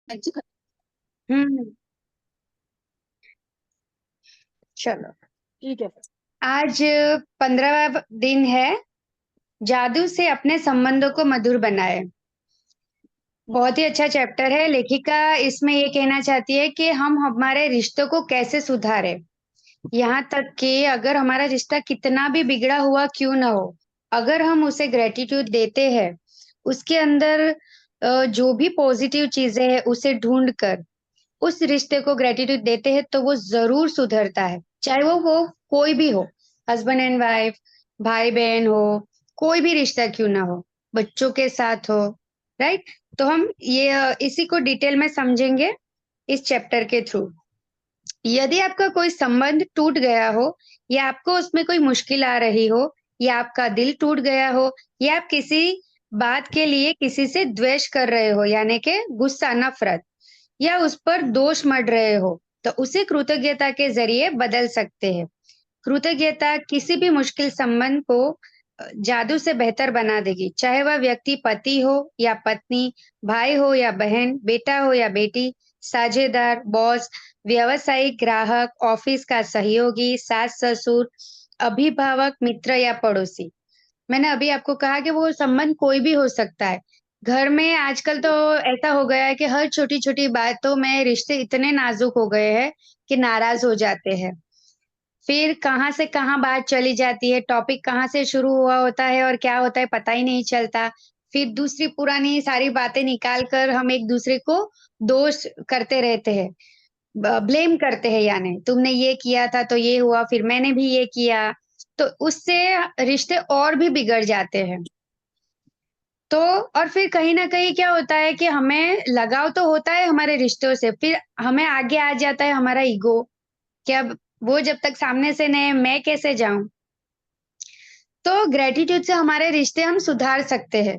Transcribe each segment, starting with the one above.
हम्म। चलो ठीक है। आज 15वां दिन है। जादू से अपने संबंधों को मधुर बनाए। बहुत ही अच्छा चैप्टर है। लेखिका इसमें ये कहना चाहती है कि हम हमारे रिश्तों को कैसे सुधारें। यहाँ तक कि अगर हमारा रिश्ता कितना भी बिगड़ा हुआ क्यों ना हो, अगर हम उसे ग्रेटिट्यूड देते हैं, उसके अंदर जो भी पॉजिटिव चीजें हैं उसे ढूंढ कर उस रिश्ते को ग्रेटिट्यूड देते हैं तो वो जरूर सुधरता है। चाहे वो कोई भी हो, हस्बैंड एंड वाइफ, भाई बहन हो, कोई भी रिश्ता क्यों ना हो, बच्चों के साथ हो। राइट। तो हम ये इसी को डिटेल में समझेंगे इस चैप्टर के थ्रू। यदि आपका कोई संबंध टूट गया हो, या आपको उसमें कोई मुश्किल आ रही हो, या आपका दिल टूट गया हो, या आप किसी बात के लिए किसी से द्वेष कर रहे हो, यानी कि गुस्सा, नफरत, या उस पर दोष मढ़ रहे हो, तो उसे कृतज्ञता के जरिए बदल सकते हैं। कृतज्ञता किसी भी मुश्किल संबंध को जादू से बेहतर बना देगी। चाहे वह व्यक्ति पति हो या पत्नी, भाई हो या बहन, बेटा हो या बेटी, साझेदार, बॉस, व्यवसायिक, ग्राहक, ऑफिस का सहयोगी, सास ससुर, अभिभावक, मित्र या पड़ोसी। मैंने अभी आपको कहा कि वो संबंध कोई भी हो सकता है। घर में आजकल तो ऐसा हो गया है कि हर छोटी-छोटी बातों में रिश्ते इतने नाजुक हो गए हैं कि नाराज हो जाते हैं। फिर कहाँ से कहाँ बात चली जाती है, टॉपिक कहाँ से शुरू हुआ होता है और क्या होता है पता ही नहीं चलता। फिर दूसरी पुरानी सारी बातें निकाल कर हम एक-दूसरे को दोष करते रहते हैं। ब्लेम करते हैं, यानी तुमने ये किया था तो ये हुआ, फिर मैंने भी ये किया। तो उससे रिश्ते और भी बिगड़ जाते हैं। तो और फिर कहीं न कहीं क्या होता है कि हमें लगाव तो होता है हमारे रिश्तों से, फिर हमें आगे आ जाता है हमारा ईगो कि अब वो जब तक सामने से नहीं है, मैं कैसे जाऊँ? तो ग्रैटिट्यूड से हमारे रिश्ते हम सुधार सकते हैं।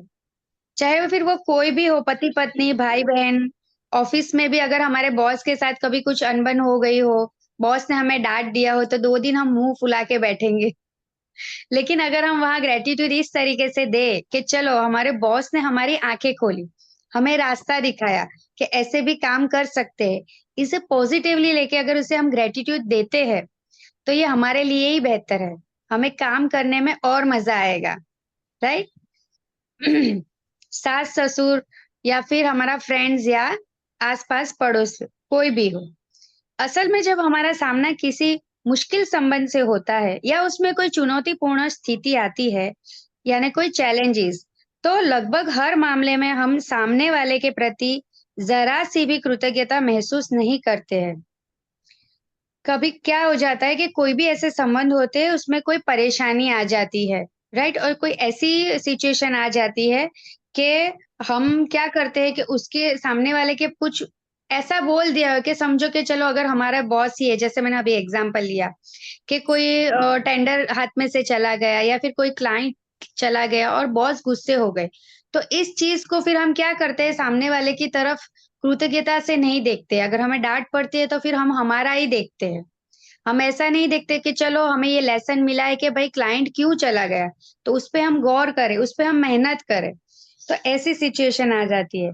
चाहे वो फिर वो कोई भी हो, पति-पत्नी, भाई-बहन, ऑफ़िस में भी अगर हमारे बॉस के साथ कभी कुछ अनबन हो गई हो, बॉस ने हमें डाँट दिया हो, तो 2 दिन हम मुँह फुला के बैठेंगे। लेकिन अगर हम वहाँ ग्रैटिट्यूड इस तरीके से दें कि चलो हमारे बॉस ने हमारी आँखें खोली, हमें रास्ता दिखाया कि ऐसे भी काम कर सकते हैं। इसे पॉज़िटिवली लेके अगर उसे हम ग्रैटिट्यूड देते हैं, तो ये हमारे लिए ही बेहतर है। हमें काम करने में और मज़ा आएगा, राइट? सास-ससुर या फिर हमारा फ्रेंड्स या आस-पास पड़ोस कोई भी हो। असल में जब हमारा सामना किसी मुश्किल संबंध से होता है या उसमें कोई चुनौतीपूर्ण स्थिति आती है, यानी कोई चैलेंजेस, तो लगभग हर मामले में हम सामने वाले के प्रति ज़रा-सी भी कृतज्ञता महसूस नहीं करते हैं। कभी क्या हो जाता है कि कोई भी ऐसे संबंध होते हैं उसमें कोई परेशानी आ जाती है, राइट? और कोई ऐसी सिचुएशन आ जाती है कि हम क्या करते हैं कि उसके सामने वाले के कुछ ऐसा बोल दिया हो कि समझो कि चलो अगर हमारा बॉस ही है, जैसे मैंने अभी एग्जांपल लिया कि कोई टेंडर हाथ में से चला गया या फिर कोई क्लाइंट चला गया और बॉस गुस्से हो गए। तो इस चीज़ को फिर हम क्या करते हैं, सामने वाले की तरफ कृतज्ञता से नहीं देखते। अगर हमें डाँट पड़ती है तो फिर हम हमारा ही देखते हैं। हम ऐसा नहीं देखते कि चलो हमें ये लेसन मिला है कि भाई क्लाइंट क्यों चला गया, तो उस पे हम गौर करें, उस पे हम मेहनत करें। तो ऐसी सिचुएशन आ जाती है।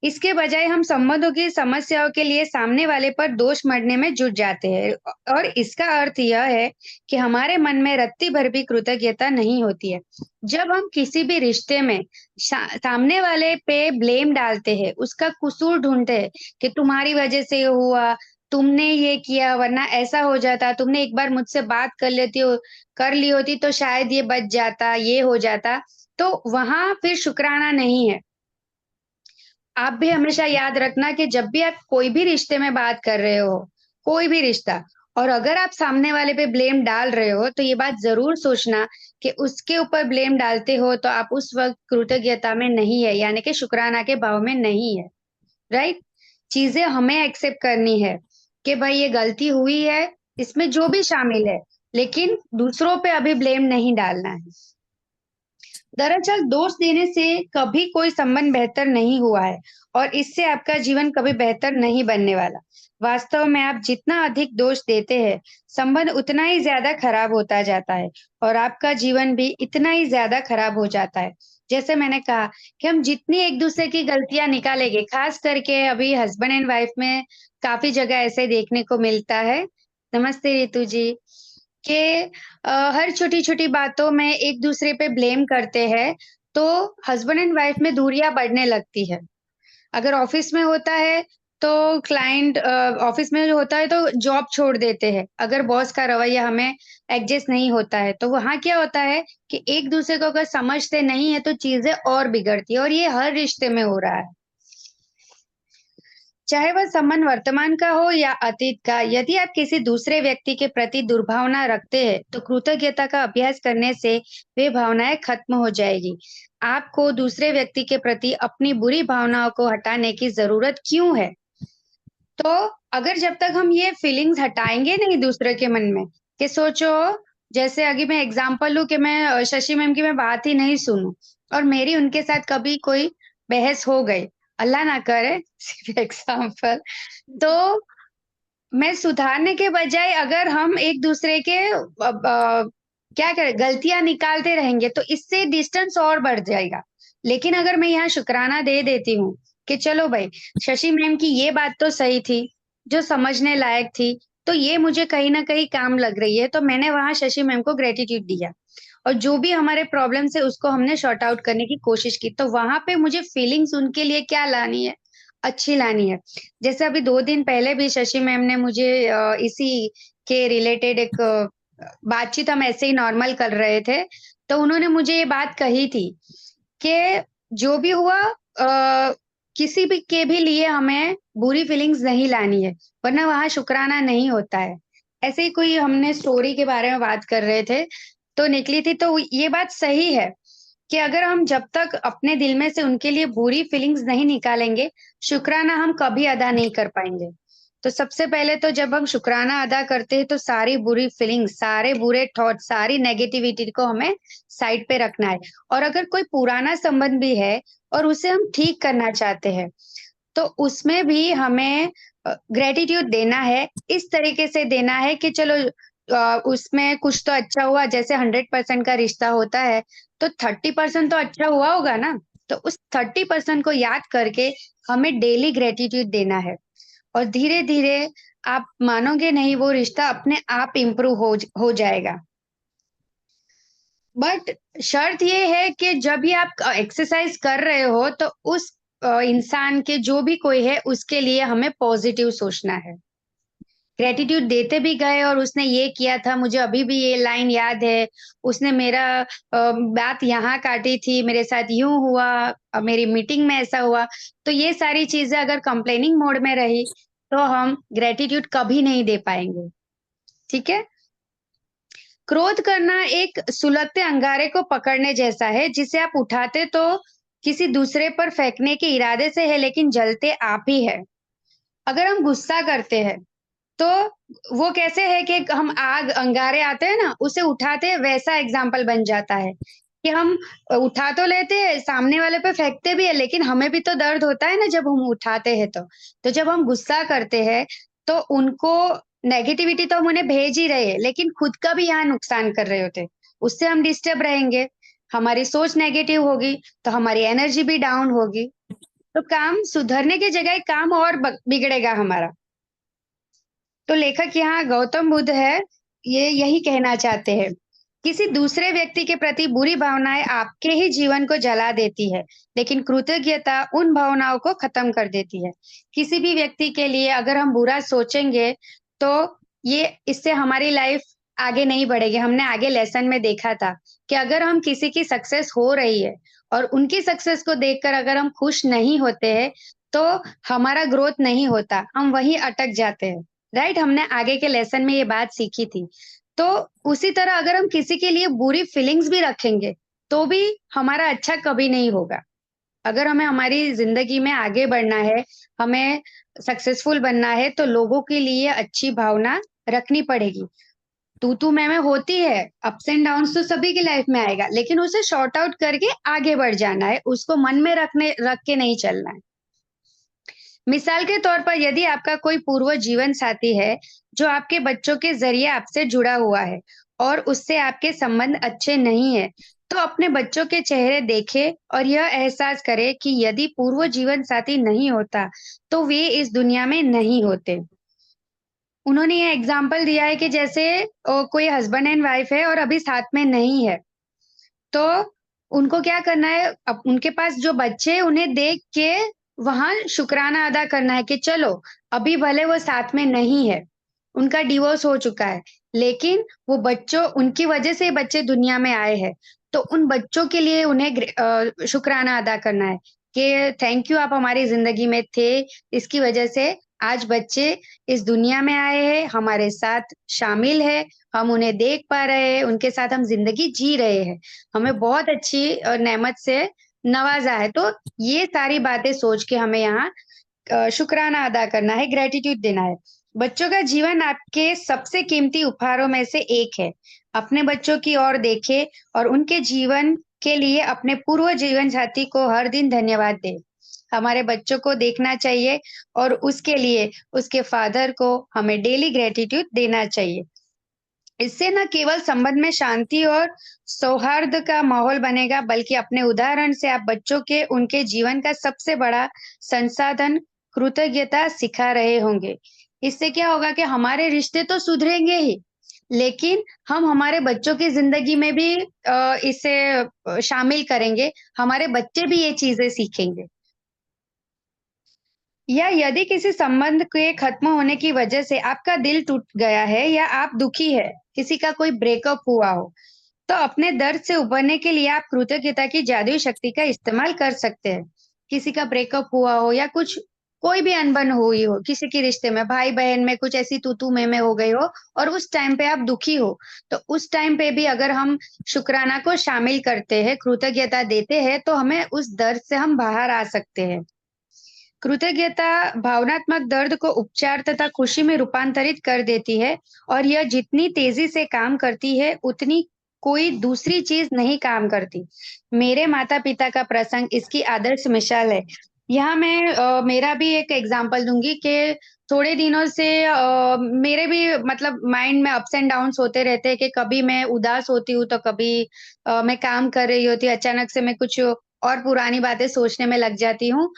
इसके बजाय हम संबंधों की समस्याओं के लिए सामने वाले पर दोष मढ़ने में जुट जाते हैं और इसका अर्थ यह है कि हमारे मन में रत्ती भर भी कृतज्ञता नहीं होती है। जब हम किसी भी रिश्ते में सामने वाले पे ब्लेम डालते हैं, उसका कसूर ढूँढते हैं कि तुम्हारी वजह से ये हुआ, तुमने ये किया वरना ऐसा हो जाता, तुमने एक बार मुझसे बात कर ली होती तो शायद ये बच जाता, ये हो जाता। तो वहाँ फिर शुक्राना नहीं है। आप भी हमेशा याद रखना कि जब भी आप कोई भी रिश्ते में बात कर रहे हो, कोई भी रिश्ता, और अगर आप सामने वाले पे ब्लेम डाल रहे हो, तो ये बात ज़रूर सोचना कि उसके ऊपर ब्लेम डालते हो तो आप उस वक़्त कृतज्ञता में नहीं है, यानी कि शुकराना के भाव में नहीं है, राइट? चीज़ें हमें एक्सेप्ट करनी है कि भाई ये गलती हुई है, इसमें जो भी शामिल है, लेकिन दूसरों पे अभी ब्लेम नहीं डालना है। दरअसल दोष देने से कभी कोई संबंध बेहतर नहीं हुआ है और इससे आपका जीवन कभी बेहतर नहीं बनने वाला। वास्तव में आप जितना अधिक दोष देते हैं, संबंध उतना ही ज़्यादा खराब होता जाता है और आपका जीवन भी इतना ही ज़्यादा खराब हो जाता है। जैसे मैंने कहा कि हम जितनी एक-दूसरे की गलतियाँ निकालेंगे, ख़ास करके अभी हस्बैंड एंड वाइफ में काफ़ी जगह ऐसे देखने को मिलता है। नमस्ते रितु जी, कि हर छोटी-छोटी बातों में एक-दूसरे पे ब्लेम करते हैं, तो हस्बैंड एंड वाइफ में दूरियाँ बढ़ने लगती है। अगर ऑफ़िस में होता है, तो क्लाइंट ऑफ़िस में जो होता है तो जॉब छोड़ देते हैं। अगर बॉस का रवैया हमें एडजस्ट नहीं होता है, तो वहाँ क्या होता है कि एक-दूसरे को अगर समझते नहीं है, तो चीज़ें और बिगड़ती हैं और ये हर रिश्ते में हो रहा है। चाहे वह संबंध वर्तमान का हो या अतीत का, यदि आप किसी दूसरे व्यक्ति के प्रति दुर्भावना रखते हैं, तो कृतज्ञता का अभ्यास करने से वे भावनाएं खत्म हो जाएगी। आपको दूसरे व्यक्ति के प्रति अपनी बुरी भावनाओं को हटाने की जरूरत क्यों है? तो अगर जब तक हम ये फीलिंग्स हटाएंगे नहीं दूसरे के मन में, कि सोचो जैसे अभी मैं एग्जांपल लूं कि मैं शशि मैम की मैं बात ही नहीं सुनूं और मेरी उनके साथ कभी कोई बहस हो गई, अल्लाह ना करे सिर्फ एग्जांपल, तो मैं सुधारने के बजाय अगर हम एक-दूसरे के क्या करें गलतियाँ निकालते रहेंगे तो इससे डिस्टेंस और बढ़ जाएगा। लेकिन अगर मैं यहाँ शुकराना दे देती हूँ कि चलो भाई, शशि मैम की ये बात तो सही थी, जो समझने लायक थी, तो ये मुझे कहीं न कहीं काम लग रही है, तो मैंने वहाँ शशि मैम को ग्रैटिट्यूड दिया। और जो भी हमारे प्रॉब्लम्स है उसको हमने सॉर्ट आउट करने की कोशिश की। तो वहाँ पे मुझे फीलिंग्स उनके लिए क्या लानी है? अच्छी लानी है। जैसे अभी 2 दिन पहले भी शशि मैम ने मुझे इसी के रिलेटेड एक बातचीत हम ऐसे ही नॉर्मल कर रहे थे, तो उन्होंने मुझे ये बात कही थी कि जो भी हुआ किसी भी के भी लिए हमें बुरी फीलिंग्स नहीं लानी है, वरना वहाँ शुकराना नहीं होता है। ऐसे ही कोई हमने स्टोरी के बारे में बात कर रहे थे, तो निकली थी तो ये बात सही है कि अगर हम जब तक अपने दिल में से उनके लिए बुरी फीलिंग्स नहीं निकालेंगे, शुकराना हम कभी अदा नहीं कर पाएँगे। तो सबसे पहले तो जब हम शुकराना अदा करते हैं, तो सारी बुरी फीलिंग्स, सारे बुरे थॉट्स, सारी नेगेटिविटी को हमें साइड पे रखना है। और अगर कोई पुराना संबंध भी है और उसे हम ठीक करना चाहते हैं, तो उसमें भी हमें ग्रैटिट्यूड देना है, इस तरीके से देना है कि चलो उसमें कुछ तो अच्छा हुआ, जैसे 100% का रिश्ता होता है, तो 30% तो अच्छा हुआ होगा ना? तो उस 30% को याद करके हमें डेली ग्रैटिट्यूड देना है और धीरे-धीरे आप मानोगे नहीं वो रिश्ता अपने आप इम्प्रूव हो जाएगा। बट शर्त ये है कि जब भी आप एक्सरसाइज कर रहे हो तो उस इंसान के जो भी कोई है उसके लिए हमें पॉजिटिव सोचना है। ग्रैटिट्यूड देते भी गए और उसने ये किया था, मुझे अभी भी ये लाइन याद है, उसने मेरा बात यहाँ काटी थी, मेरे साथ यूँ हुआ, मेरी मीटिंग में ऐसा हुआ। तो ये सारी चीज़ें अगर कंप्लेनिंग मोड में रही, तो हम ग्रैटिट्यूड कभी नहीं दे पाएँगे, ठीक है? क्रोध करना एक सुलगते अंगारे को पकड़ने जैसा है, जिसे आप उठाते तो किसी दूसरे पर फेंकने के इरादे से है, लेकिन जलते आप ही हैं। अगर हम गुस्सा करते हैं, तो वो कैसे है कि हम आग अंगारे आते हैं ना, उसे उठाते हैं, वैसा एग्ज़ाम्पल बन जाता है, कि हम उठा तो लेते हैं, सामने वाले पे फेंकते भी हैं, लेकिन हमें भी तो दर्द होता है ना जब हम उठाते हैं तो। तो जब हम गुस्सा करते हैं, तो उनको नेगेटिविटी तो हम उन्हें भेज ही रहे हैं, लेकिन खुद का भी यहाँ नुकसान कर रहे होते हैं। उससे हम डिस्टर्ब रहेंगे, हमारी सोच नेगेटिव होगी, तो हमारी एनर्जी भी डाउन होगी। तो काम सुधरने की जगह काम और बिगड़ेगा हमारा। तो लेखक यहाँ गौतम बुद्ध है, ये यही कहना चाहते हैं। किसी दूसरे व्यक्ति के प्रति बुरी भावनाएँ आपके ही जीवन को जला देती है, लेकिन कृतज्ञता उन भावनाओं को खत्म कर देती है। किसी भी व्यक्ति के लिए अगर हम बुरा सोचेंगे, तो ये इससे हमारी लाइफ आगे नहीं बढ़ेगी। हमने आगे लेसन में देखा था कि अगर हम किसी की सक्सेस हो रही है और उनकी सक्सेस को देखकर अगर हम खुश नहीं होते हैं, तो हमारा ग्रोथ नहीं होता, हम वहीं अटक जाते हैं। राइट? हमने आगे के लेसन में ये बात सीखी थी। तो उसी तरह अगर हम किसी के लिए बुरी फीलिंग्स भी रखेंगे, तो भी हमारा अच्छा कभी नहीं होगा। अगर हमें हमारी ज़िंदगी में आगे बढ़ना है, हमें सक्सेसफुल बनना है, तो लोगों के लिए अच्छी भावना रखनी पड़ेगी। तू मैं होती है, अप्स एंड डाउन्स तो सभी की लाइफ में आएगा, लेकिन उसे सॉर्ट आउट करके आगे बढ़ जाना है, उसको मन में रख के नहीं चलना है। मिसाल के तौर पर यदि आपका कोई पूर्व जीवन साथी है, जो आपके बच्चों के ज़रिए आपसे जुड़ा हुआ है और उससे आपके संबंध अच्छे नहीं हैं, तो अपने बच्चों के चेहरे देखें और यह एहसास करें कि यदि पूर्व जीवन साथी नहीं होता, तो वे इस दुनिया में नहीं होते। उन्होंने ये एग्ज़ाम्पल दिया है कि जैसे कोई हस्बैंड एंड वाइफ है और अभी साथ में नहीं है, तो उनको क्या करना है, उनके पास जो बच्चे हैं उन्हें देख के वहाँ शुक्राना अदा करना है कि चलो, अभी भले वो साथ में नहीं है, उनका डिवोर्स हो चुका है, लेकिन वो बच्चों उनकी वजह से बच्चे दुनिया में आए हैं। तो उन बच्चों के लिए उन्हें शुक्राना अदा करना है कि थैंक यू, आप हमारी ज़िंदगी में थे, इसकी वजह से आज बच्चे इस दुनिया में आए हैं, हमारे साथ शामिल है, हम उन्हें देख पा रहे हैं, उनके साथ हम ज़िंदगी जी रहे हैं। हमें बहुत अच्छी नेमत से नवाज़ा है। तो ये सारी बातें सोच के हमें यहाँ शुक्राना अदा करना है, ग्रैटिट्यूड देना है। बच्चों का जीवन आपके सबसे कीमती उपहारों में से एक है। अपने बच्चों की ओर देखें और उनके जीवन के लिए अपने पूर्व जीवन साथी को हर दिन धन्यवाद दें। हमारे बच्चों को देखना चाहिए और उसके लिए उसके फादर को हमें डेली ग्रैटिट्यूड देना चाहिए। इससे न केवल संबंध में शांति और सौहार्द का माहौल बनेगा, बल्कि अपने उदाहरण से आप बच्चों के उनके जीवन का सबसे बड़ा संसाधन कृतज्ञता सिखा रहे होंगे। इससे क्या होगा कि हमारे रिश्ते तो सुधरेंगे ही, लेकिन हम हमारे बच्चों की ज़िंदगी में भी इसे शामिल करेंगे, हमारे बच्चे भी ये चीज़ें सीखेंगे। या यदि किसी संबंध के खत्म होने की वजह से आपका दिल टूट गया है या आप दुखी है, किसी का कोई ब्रेकअप हुआ हो, तो अपने दर्द से उभरने के लिए आप कृतज्ञता की जादुई शक्ति का इस्तेमाल कर सकते हैं। किसी का ब्रेकअप हुआ हो या कुछ कोई भी अनबन हुई हो, किसी के रिश्ते में, भाई-बहन में कुछ ऐसी तू-तू, मैं-मैं हो गई हो और उस टाइम पे आप दुखी हो, तो उस टाइम पे भी अगर हम शुक्राना को शामिल करते हैं, कृतज्ञता देते हैं, तो हमें उस दर्द से हम बाहर आ सकते हैं। कृतज्ञता भावनात्मक दर्द को उपचार तथा खुशी में रूपांतरित कर देती है और यह जितनी तेजी से काम करती है, उतनी कोई दूसरी चीज नहीं काम करती। मेरे माता-पिता का प्रसंग इसकी आदर्श मिसाल है। यहाँ मैं मेरा भी एक एग्जांपल दूँगी कि थोड़े दिनों से मेरे भी मतलब माइंड में अप्स एंड डाउन्स होते रहते हैं कि कभी मैं उदास होती हूँ, तो कभी मैं काम कर रही होती हूँ, अचानक से मैं कुछ और पुरानी बातें सोचने में लग जाती हूँ।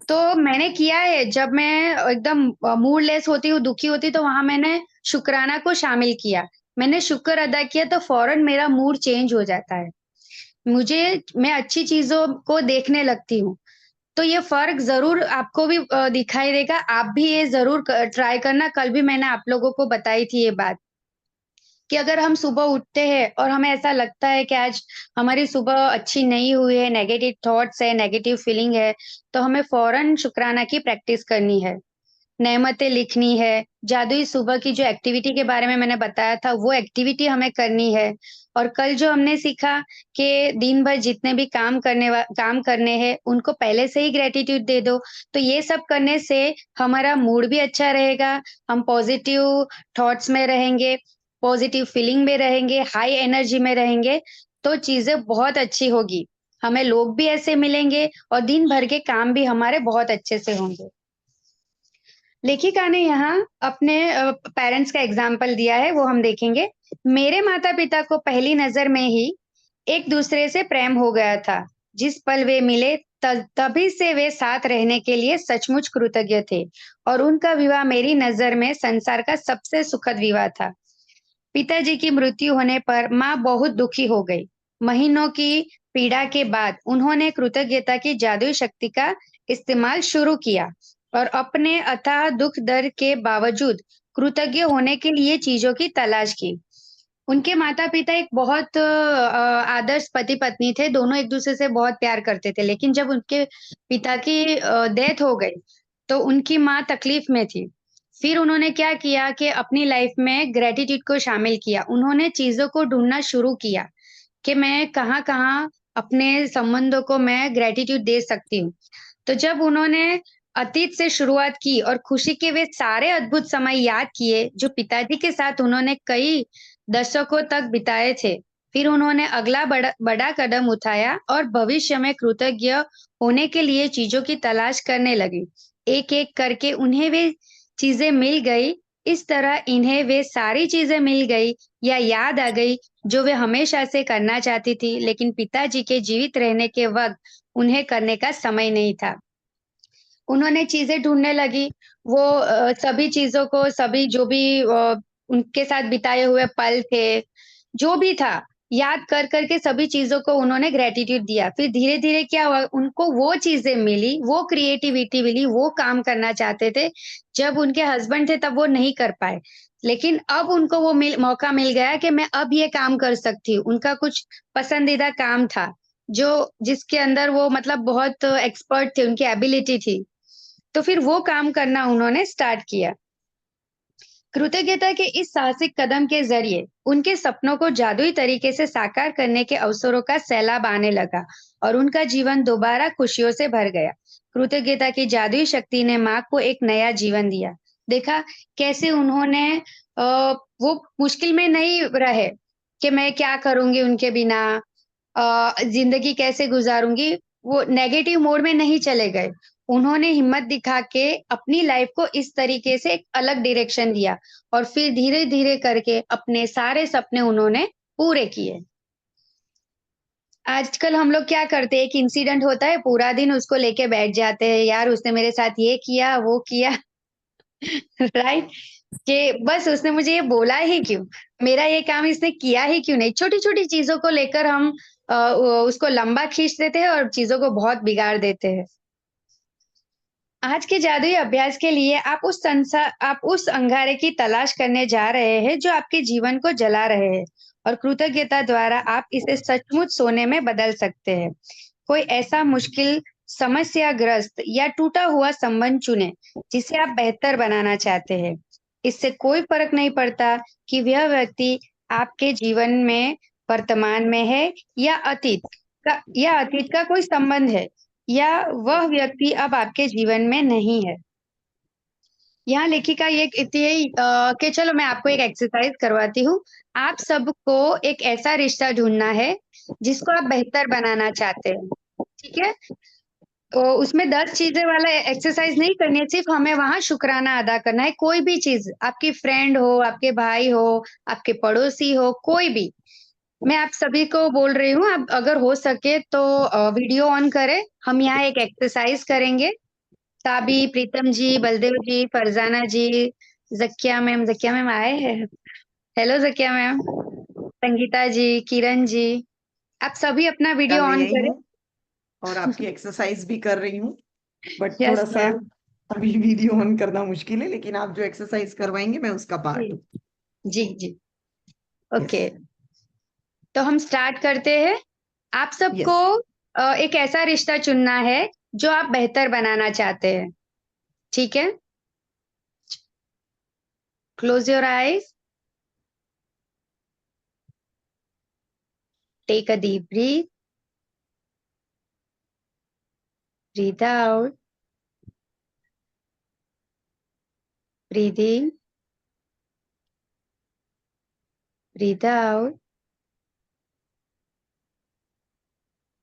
तो मैंने किया है, जब मैं एकदम मूडलेस होती हूँ, दुखी होती हूँ, तो वहाँ मैंने शुकराना को शामिल किया। मैंने शुक्र अदा किया तो फ़ौरन मेरा मूड चेंज हो जाता है। मैं अच्छी चीज़ों को देखने लगती हूँ। तो ये फ़र्क ज़रूर आपको भी दिखाई देगा। आप भी ये ज़रूर ट्राई करना। कल भी मैंने आप लोगों को बताई थी ये बात। कि अगर हम सुबह उठते हैं और हमें ऐसा लगता है कि आज हमारी सुबह अच्छी नहीं हुई है, नेगेटिव थॉट्स है, नेगेटिव फीलिंग है, तो हमें फ़ौरन शुकराना की प्रैक्टिस करनी है। नेमतें लिखनी है, जादुई सुबह की जो एक्टिविटी के बारे में मैंने बताया था, वो एक्टिविटी हमें करनी है। और कल जो हमने सीखा कि दिन भर जितने भी काम करने हैं, उनको पहले से ही ग्रैटिट्यूड दे दो। तो ये सब करने से हमारा मूड भी अच्छा रहेगा, हम पॉज़िटिव थॉट्स में रहेंगे, पॉज़िटिव फीलिंग में रहेंगे, हाई एनर्जी में रहेंगे, तो चीज़ें बहुत अच्छी होगी। हमें लोग भी ऐसे मिलेंगे और दिन भर के काम भी हमारे बहुत अच्छे से होंगे। लेखिका ने यहाँ अपने पेरेंट्स का एग्ज़ाम्पल दिया है, वो हम देखेंगे। मेरे माता-पिता को पहली नज़र में ही एक-दूसरे से प्रेम हो गया था। जिस पल वे मिले तभी से वे साथ रहने के लिए सचमुच कृतज्ञ थे और उनका विवाह मेरी नज़र में संसार का सबसे सुखद विवाह था। पिताजी की मृत्यु होने पर माँ बहुत दुखी हो गई। महीनों की पीड़ा के बाद उन्होंने कृतज्ञता की जादुई शक्ति का इस्तेमाल शुरू किया और अपने अथाह दुख दर्द के बावजूद कृतज्ञ होने के लिए चीजों की तलाश की। उनके माता-पिता एक बहुत आदर्श पति-पत्नी थे, दोनों एक-दूसरे से बहुत प्यार करते थे, लेकिन जब उनके पिता की डेथ हो गई, तो उनकी माँ तकलीफ में थी। फिर उन्होंने क्या किया कि अपनी लाइफ में ग्रैटिट्यूड को शामिल किया। उन्होंने चीज़ों को ढूँढना शुरू किया कि मैं कहाँ-कहाँ अपने संबंधों को मैं ग्रैटिट्यूड दे सकती हूँ। तो जब उन्होंने अतीत से शुरुआत की और खुशी के वे सारे अद्भुत समय याद किए, जो पिताजी के साथ उन्होंने कई दशकों तक बिताए थे। फिर उन्होंने अगला बड़ा बड़ा कदम उठाया और भविष्य में कृतज्ञ होने के लिए चीजों की तलाश करने लगी। एक-एक करके उन्हें वे चीजें मिल गई। इस तरह इन्हें वे सारी चीजें मिल गई या याद आ गई जो वे हमेशा से करना चाहती थी, लेकिन पिताजी के जीवित रहने के वक़्त उन्हें करने का समय नहीं था। उन्होंने चीज़ें ढूँढने लगी, वो सभी चीज़ों को सभी जो भी उनके साथ बिताए हुए पल थे, जो भी था, याद कर के सभी चीज़ों को उन्होंने ग्रैटिट्यूड दिया। फिर धीरे-धीरे क्या हुआ, उनको वो चीज़ें मिली, वो क्रिएटिविटी मिली, वो काम करना चाहते थे, जब उनके हस्बैंड थे तब वो नहीं कर पाए। लेकिन अब उनको वो मौका मिल गया कि मैं अब ये काम कर सकती हूँ। उनका कुछ पसंदीदा काम था, जो जिसके अंदर वो मतलब बहुत एक्सपर्ट थे, उनकी एबिलिटी थी। तो फिर वो काम करना उन्होंने स्टार्ट किया। कृतज्ञता के इस साहसिक कदम के ज़रिए उनके सपनों को जादुई तरीके से साकार करने के अवसरों का सैलाब आने लगा और उनका जीवन दोबारा खुशियों से भर गया। कृतज्ञता की जादुई शक्ति ने माँ को एक नया जीवन दिया। देखा कैसे उन्होंने वो मुश्किल में नहीं रहे कि मैं क्या करूँगी उनके बिना, ज़िंदगी कैसे गुज़ारूँगी, वो नेगेटिव मोड में नहीं चले गए। उन्होंने हिम्मत दिखा के अपनी लाइफ़ को इस तरीके से एक अलग डायरेक्शन दिया और फिर धीरे-धीरे करके अपने सारे सपने उन्होंने पूरे किए। आजकल हम लोग क्या करते हैं, एक इंसिडेंट होता है, पूरा दिन उसको लेके बैठ जाते हैं, यार उसने मेरे साथ ये किया, वो किया, राइट? कि बस उसने मुझे ये बोला ही क्यों? मेरा ये काम इसने किया ही क्यों नहीं? छोटी-छोटी चीज़ों को लेकर हम उसको लंबा खींच देते हैं और चीज़ों को बहुत बिगाड़ देते हैं। आज के जादुई अभ्यास के लिए आप उस अंगारे की तलाश करने जा रहे हैं जो आपके जीवन को जला रहे हैं और कृतज्ञता द्वारा आप इसे सचमुच सोने में बदल सकते हैं। कोई ऐसा मुश्किल, समस्याग्रस्त या टूटा हुआ संबंध चुनें जिसे आप बेहतर बनाना चाहते हैं। इससे कोई फ़र्क नहीं पड़ता कि वह व्यक्ति आपके जीवन में वर्तमान में है या अतीत का कोई संबंध है। या वह व्यक्ति अब आपके जीवन में नहीं है। यहाँ लेखिका ये कहती है कि चलो मैं आपको एक एक्सरसाइज़ करवाती हूँ। आप सबको एक ऐसा रिश्ता ढूँढना है, जिसको आप बेहतर बनाना चाहते हैं, ठीक है? तो उसमें 10 चीज़ें वाला एक्सरसाइज़ नहीं करनी है, सिर्फ़ हमें वहाँ शुकराना अदा करना है, कोई भी चीज़, आपकी फ्रेंड हो, आपके भाई हो, आपके पड़ोसी हो, कोई भी। मैं आप सभी को बोल रही हूँ, आप अगर हो सके तो वीडियो ऑन करें, हम यहाँ एक एक्सरसाइज़ करेंगे। साबी, प्रीतम जी, बलदेव जी, फरज़ाना जी, ज़किया मैम आए हैं। हेलो ज़किया मैम, संगीता जी, किरण जी, आप सभी अपना वीडियो मैं ऑन यही करें। हूँ और आपकी एक्सरसाइज भी कर रही हूँ, बट यस थोड़ा सा मैम। अभी वीडियो ऑन करना मुश्किल है, लेकिन आप जो एक्सरसाइज करवाएंगे मैं उसका जी, पार्ट हूँ। जी, जी। यस। ओके, तो हम स्टार्ट करते हैं। आप सबको यस। एक ऐसा रिश्ता चुनना है, जो आप बेहतर बनाना चाहते हैं, ठीक है? Close your eyes, take a deep breath out, breath in, breath out,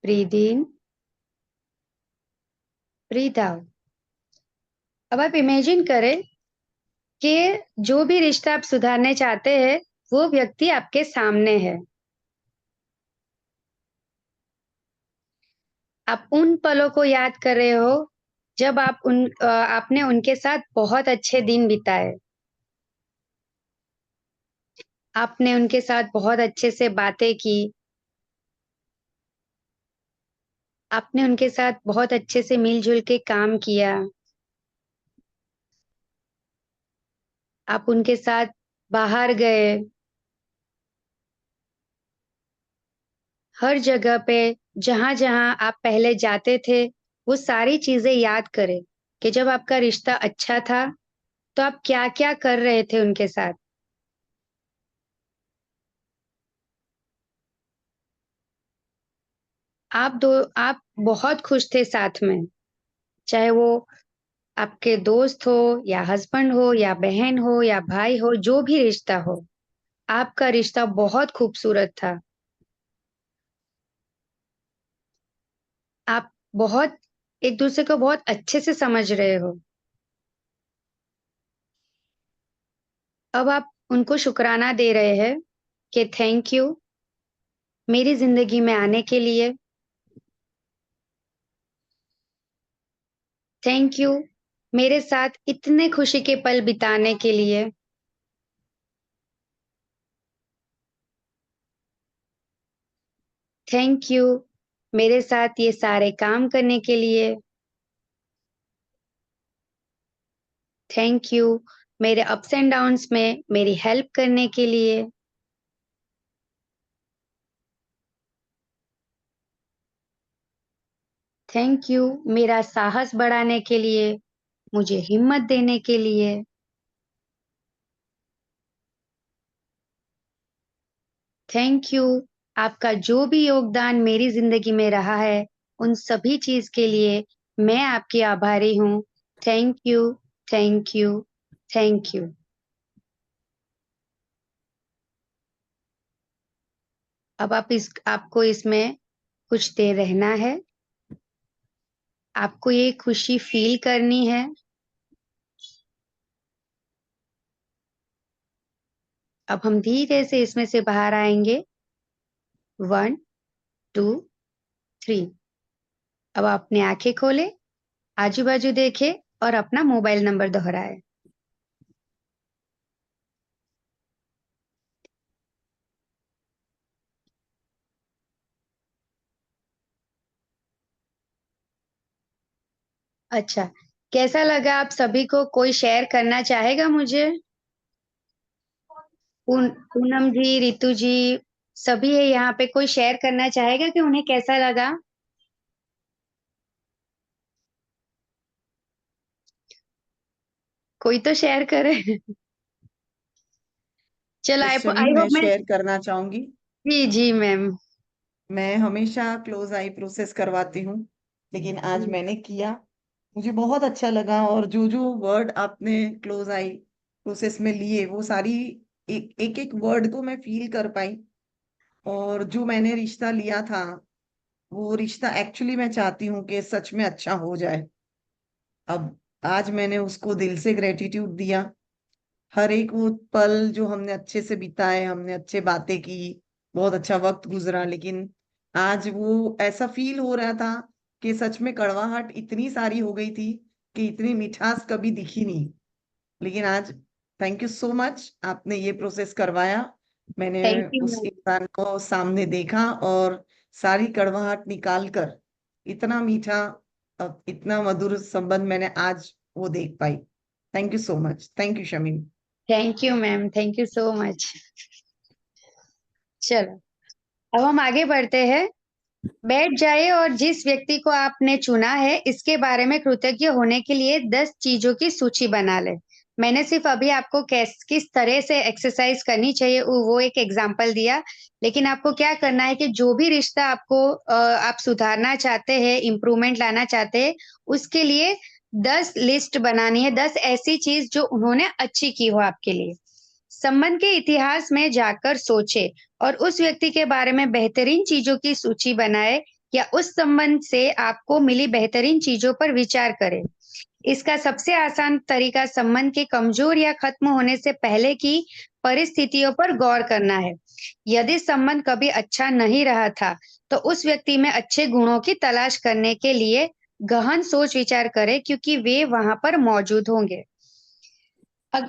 breath in, breath out. अब आप इमेजिन करें कि जो भी रिश्ता आप सुधारने चाहते हैं, वो व्यक्ति आपके सामने है। आप उन पलों को याद कर रहे हो, जब आपने उनके साथ बहुत अच्छे दिन बिताए। आपने उनके साथ बहुत अच्छे से बातें की, आपने उनके साथ बहुत अच्छे से मिल-जुल के काम किया। आप उनके साथ बाहर गए, हर जगह पे जहाँ-जहाँ आप पहले जाते थे, वो सारी चीज़ें याद करें कि जब आपका रिश्ता अच्छा था, तो आप क्या-क्या कर रहे थे उनके साथ। आप बहुत खुश थे साथ में, चाहे वो आपके दोस्त हो या हस्बैंड हो या बहन हो या भाई हो, जो भी रिश्ता हो। आपका रिश्ता बहुत खूबसूरत था। आप बहुत एक दूसरे को बहुत अच्छे से समझ रहे हो। अब आप उनको शुक्राना दे रहे हैं कि थैंक यू मेरी ज़िंदगी में आने के लिए। थैंक यू मेरे साथ इतने खुशी के पल बिताने के लिए। थैंक यू मेरे साथ ये सारे काम करने के लिए। थैंक यू मेरे अप्स एंड डाउन्स में मेरी हेल्प करने के लिए। थैंक यू मेरा साहस बढ़ाने के लिए, मुझे हिम्मत देने के लिए। थैंक यू आपका जो भी योगदान मेरी ज़िंदगी में रहा है, उन सभी चीज़ के लिए मैं आपकी आभारी हूँ। Thank you, thank you, thank you. अब आपको इसमें कुछ देर रहना है। आपको ये खुशी फ़ील करनी है। अब हम धीरे से इसमें से बाहर आएँगे। 1, 2, 3। अब आप अपनी आँखें खोलें, आजू-बाजू देखें और अपना मोबाइल नंबर दोहराएँ। अच्छा, कैसा लगा आप सभी को? कोई शेयर करना चाहेगा मुझे? पूनम जी, रितु जी, सभी है यहाँ पे, कोई शेयर करना चाहेगा कि उन्हें कैसा लगा? कोई तो शेयर करे। चलो यस आई शमीम, मैं होप मैं शेयर करना चाहूंगी। जी, जी मैम। मैं हमेशा क्लोज आई प्रोसेस करवाती हूँ, लेकिन आज हुँ, मैंने किया। मुझे बहुत अच्छा लगा, और जो जो वर्ड आपने क्लोज आई प्रोसेस में लिए, वो सारी एक एक एक वर्ड को मैं फील कर पाई। और जो मैंने रिश्ता लिया था, वो रिश्ता एक्चुअली मैं चाहती हूँ कि सच में अच्छा हो जाए। अब आज मैंने उसको दिल से ग्रेटिट्यूड दिया। हर एक वो पल जो हमने अच्छे से बिताए, हमने अच्छे बातें की, बहुत अच्छा वक्त गुजरा, लेकिन आज वो ऐसा फील हो रहा था कि सच में कड़वाहट इतनी सारी हो गई थी कि इतनी मिठास कभी दिखी नहीं। लेकिन आज थैंक यू सो मच, आपने ये प्रोसेस करवाया। मैंने थैंक यू उस मैम। इंसान को सामने देखा और सारी कड़वाहट निकाल कर इतना मीठा, इतना मधुर संबंध मैंने आज वो देख पाई। Thank you so much, thank you Shamim. Thank you ma'am, thank you so much. चलो, अब हम आगे बढ़ते हैं। बैठ जाइए और जिस व्यक्ति को आपने चुना है, इसके बारे में कृतज्ञ होने के लिए 10 चीज़ों की सूची बना लें। मैंने सिर्फ़ अभी आपको किस तरह से एक्सरसाइज़ करनी चाहिए वो एक एग्ज़ाम्पल दिया, लेकिन आपको क्या करना है कि जो भी रिश्ता आप सुधारना चाहते हैं, इम्प्रूवमेंट लाना चाहते हैं, उसके लिए 10 लिस्ट बनानी है, 10 ऐसी चीज़ जो उन्होंने अच्छी की हो आपके लिए। संबंध के इतिहास में जाकर सोचें और उस व्यक्ति के बारे में बेहतरीन चीज़ों की सूची बनाएँ या उस संबंध से आपको मिली बेहतरीन चीज़ों पर विचार करें। इसका सबसे आसान तरीका संबंध के कमज़ोर या खत्म होने से पहले की परिस्थितियों पर गौर करना है। यदि संबंध कभी अच्छा नहीं रहा था, तो उस व्यक्ति में अच्छे गुणों की तलाश करने के लिए गहन सोच-विचार करें क्योंकि वे वहाँ पर मौजूद होंगे।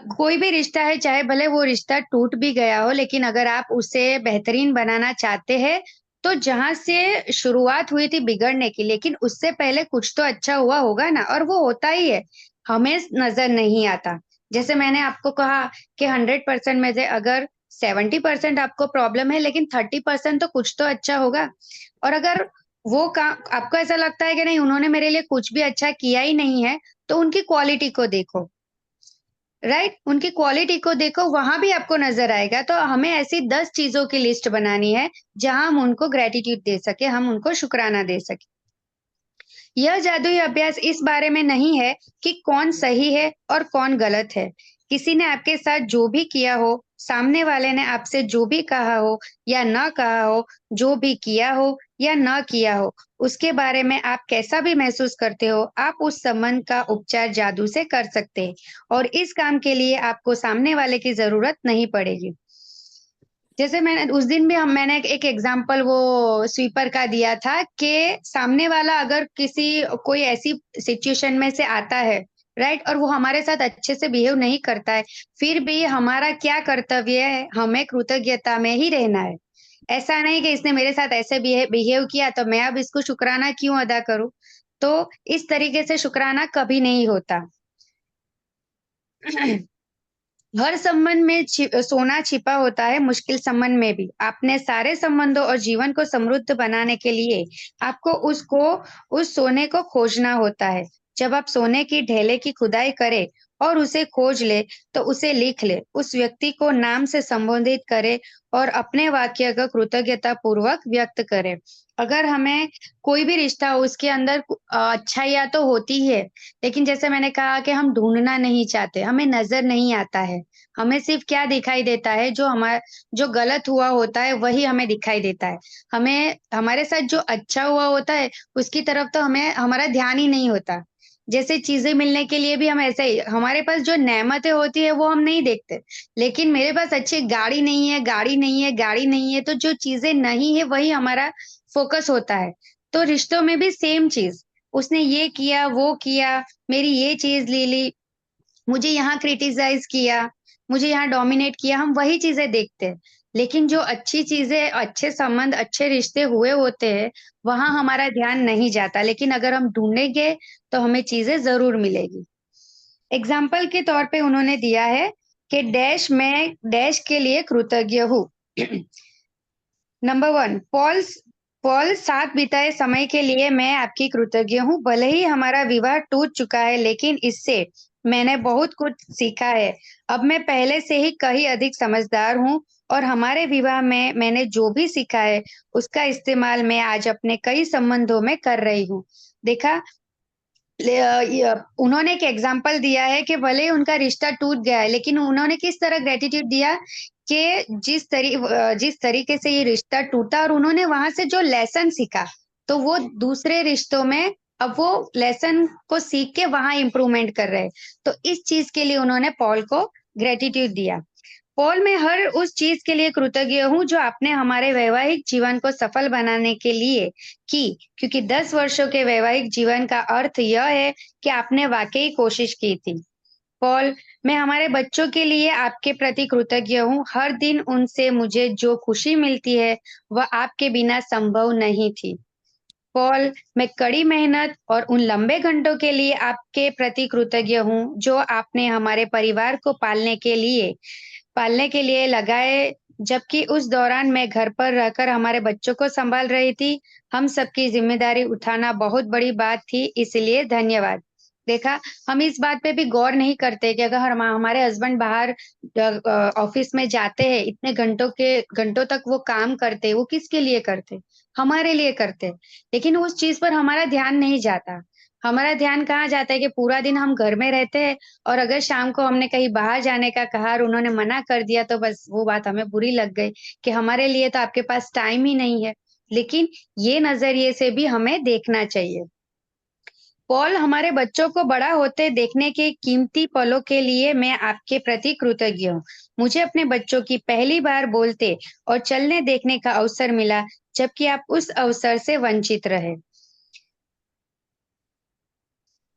कोई भी रिश्ता है, चाहे भले वो रिश्ता टूट भी गया हो, लेकिन अगर आप उसे बेहतरीन बनाना चाहते हैं, तो जहाँ से शुरुआत हुई थी बिगड़ने की, लेकिन उससे पहले कुछ तो अच्छा हुआ होगा ना और वो होता ही है, हमें नज़र नहीं आता। जैसे मैंने आपको कहा कि 100% में से अगर 70% आपको प्रॉब्लम है, लेकिन 30% तो कुछ तो अच्छा होगा और अगर वो का आपको ऐसा लगता है कि नहीं उन्होंने मेरे लिए कुछ भी अच्छा किया ही नहीं है, तो उनकी क्वालिटी को देखो। राइट? उनकी क्वालिटी को देखो, वहाँ भी आपको नज़र आएगा। तो हमें ऐसी 10 चीज़ों की लिस्ट बनानी है, जहाँ हम उनको ग्रैटिट्यूड दे सकें, हम उनको शुकराना दे सकें। यह जादुई अभ्यास इस बारे में नहीं है कि कौन सही है और कौन गलत है। किसी ने आपके साथ जो भी किया हो, सामने वाले ने आपसे जो भी कहा हो या ना कहा हो, जो भी किया हो या ना किया हो, उसके बारे में आप कैसा भी महसूस करते हो, आप उस संबंध का उपचार जादू से कर सकते हैं और इस काम के लिए आपको सामने वाले की ज़रूरत नहीं पड़ेगी। जैसे मैंने उस दिन भी हम मैंने एक एग्जांपल वो स्वीपर का दिया था कि सामने वाला अगर किसी कोई ऐसी सिचुएशन में से आता है, राइट? और वो हमारे साथ अच्छे से बिहेव नहीं करता है, फिर भी हमारा क्या कर्तव्य है, हमें कृतज्ञता में ही रहना है। ऐसा नहीं कि इसने मेरे साथ ऐसे बिहेव किया तो मैं अब इसको शुक्राना क्यों अदा करूँ? तो इस तरीके से शुक्राना कभी नहीं होता। हर संबंध में सोना छिपा होता है, मुश्किल संबंध में भी। अपने सारे संबंधों और जीवन को समृद्ध बनाने के लिए आपको उस सोने को खोजना होता है। जब आप सोने की ढेले की खुदाई करें और उसे खोज ले, तो उसे लिख ले। उस व्यक्ति को नाम से संबोधित करें और अपने वाक्य को कृतज्ञता पूर्वक व्यक्त करें। अगर हमें कोई भी रिश्ता हो, उसके अंदर अच्छाइयाँ तो होती है, लेकिन जैसे मैंने कहा कि हम ढूँढना नहीं चाहते, हमें नज़र नहीं आता है। हमें सिर्फ़ क्या दिखाई देता है, जो गलत हुआ होता है, वही हमें दिखाई देता है। हमें हमारे साथ जो अच्छा हुआ होता है, उसकी तरफ तो हमें हमारा ध्यान ही नहीं होता। जैसे चीज़ें मिलने के लिए भी हम ऐसे ही हमारे पास जो नेमतें होती हैं, वो हम नहीं देखते। लेकिन मेरे पास अच्छी गाड़ी नहीं है, गाड़ी नहीं है, गाड़ी नहीं है, तो जो चीज़ें नहीं है, वही हमारा फ़ोकस होता है। तो रिश्तों में भी सेम चीज़, उसने ये किया, वो किया, मेरी ये चीज़ ले ली, मुझे यहाँ क्रिटिसाइज़ किया, मुझे यहाँ डोमिनेट किया, हम वही चीज़ें देखते हैं। लेकिन जो अच्छी चीज़ें, अच्छे संबंध, अच्छे रिश्ते हुए होते हैं, वहाँ हमारा ध्यान नहीं जाता, लेकिन अगर हम ढूँढेंगे, तो हमें चीज़ें ज़रूर मिलेगी। एग्ज़ाम्पल के तौर पे उन्होंने दिया है कि डैश मैं डैश के लिए कृतज्ञ हूँ। नंबर 1 पॉल साथ बिताए समय के लिए मैं आपकी कृतज्ञ हूँ। भले ही हमारा विवाह टूट चुका है, लेकिन इससे मैंने बहुत कुछ सीखा है। अब मैं पहले से ही कहीं अधिक समझदार हूँ और हमारे विवाह में मैंने जो भी सीखा है, उसका इस्तेमाल मैं आज अपने कई संबंधों में कर रही हूँ। देखा, उन्होंने एक एग्जाम्पल दिया है कि भले ही उनका रिश्ता टूट गया है, लेकिन उन्होंने किस तरह ग्रैटिट्यूड दिया कि जिस तरीके से ये रिश्ता टूटा और उन्होंने वहां से जो लेसन सीखा, तो वो दूसरे रिश्तों में अब वो लेसन को सीख के वहां इम्प्रूवमेंट कर रहे हैं। तो इस चीज के लिए उन्होंने पॉल को ग्रेटिट्यूड दिया। पॉल, मैं हर उस चीज के लिए कृतज्ञ हूँ जो आपने हमारे वैवाहिक जीवन को सफल बनाने के लिए की, क्योंकि 10 वर्षों के वैवाहिक जीवन का अर्थ यह है कि आपने वाकई कोशिश की थी। पॉल, मैं हमारे बच्चों के लिए आपके प्रति कृतज्ञ हूँ। हर दिन उनसे मुझे जो खुशी मिलती है, वह आपके बिना संभव नहीं थी। पॉल, मैं कड़ी मेहनत और उन लंबे घंटों के लिए आपके प्रति कृतज्ञ हूँ, जो आपने हमारे परिवार को पालने के लिए लगाए, जबकि उस दौरान मैं घर पर रहकर हमारे बच्चों को सँभाल रही थी। हम सबकी ज़िम्मेदारी उठाना बहुत बड़ी बात थी, इसलिए धन्यवाद। देखा, हम इस बात पे भी गौर नहीं करते कि अगर हमारे हस्बैंड बाहर ऑफ़िस में जाते हैं, इतने घंटों तक वो काम करते, वो किसके लिए करते? हमारे लिए करते। लेकिन उस चीज़ पर हमारा ध्यान नहीं जाता। हमारा ध्यान कहाँ जाता है कि पूरा दिन हम घर में रहते हैं और अगर शाम को हमने कहीं बाहर जाने का कहा और उन्होंने मना कर दिया, तो बस वो बात हमें बुरी लग गई कि हमारे लिए तो आपके पास टाइम ही नहीं है। लेकिन ये नज़रिए से भी हमें देखना चाहिए। पॉल, हमारे बच्चों को बड़ा होते देखने के कीमती पलों के लिए मैं आपके प्रति कृतज्ञ हूँ। मुझे अपने बच्चों की पहली बार बोलते और चलने देखने का अवसर मिला, जबकि आप उस अवसर से वंचित रहे।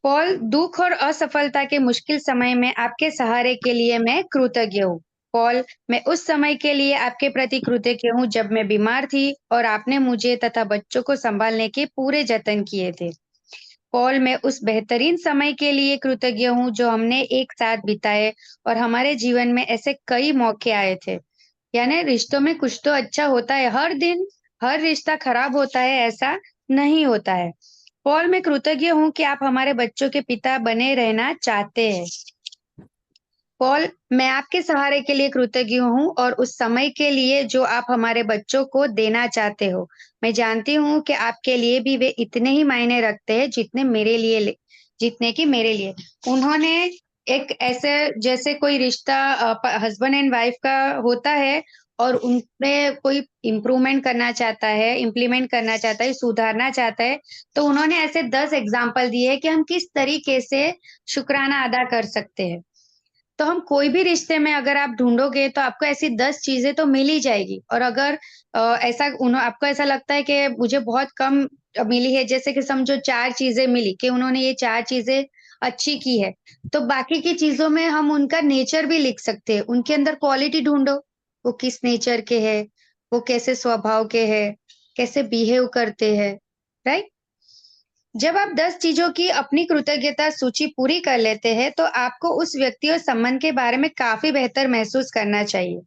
पॉल, दुख और असफलता के मुश्किल समय में आपके सहारे के लिए मैं कृतज्ञ हूँ। पॉल, मैं उस समय के लिए आपके प्रति कृतज्ञ हूँ जब मैं बीमार थी और आपने मुझे तथा बच्चों को संभालने के पूरे जतन किए थे। पॉल, मैं उस बेहतरीन समय के लिए कृतज्ञ हूँ जो हमने एक साथ बिताए और हमारे जीवन में ऐसे कई मौके आए थे। यानी रिश्तों में कुछ तो अच्छा होता है, हर दिन हर रिश्ता खराब होता है ऐसा नहीं होता है। पॉल, मैं कृतज्ञ हूँ कि आप हमारे बच्चों के पिता बने रहना चाहते हैं। पॉल, मैं आपके सहारे के लिए कृतज्ञ हूँ और उस समय के लिए जो आप हमारे बच्चों को देना चाहते हो। मैं जानती हूँ कि आपके लिए भी वे इतने ही मायने रखते हैं जितने कि मेरे लिए। उन्होंने एक ऐसे जैसे कोई रिश्ता हस्बैंड एंड वाइफ का होता है और उनमें कोई इम्प्रूवमेंट करना चाहता है, इम्प्लीमेंट करना चाहता है, सुधारना चाहता है, तो उन्होंने ऐसे 10 एग्जाम्पल दिए हैं कि हम किस तरीके से शुक्राना अदा कर सकते हैं। तो हम कोई भी रिश्ते में अगर आप ढूंढोगे तो आपको ऐसी 10 चीजें तो मिल ही जाएगी। और अगर आपको ऐसा लगता है कि मुझे बहुत कम मिली है, जैसे कि समझो 4 चीजें मिली कि उन्होंने ये 4 चीजें अच्छी की है, तो बाकी की चीजों में हम उनका नेचर भी लिख सकते हैं। उनके अंदर क्वालिटी ढूंढो, वो किस नेचर के है, वो कैसे स्वभाव के है, कैसे बिहेव करते हैं, राइट? जब आप 10 चीजों की अपनी कृतज्ञता सूची पूरी कर लेते हैं, तो आपको उस व्यक्ति और संबंध के बारे में काफी बेहतर महसूस करना चाहिए।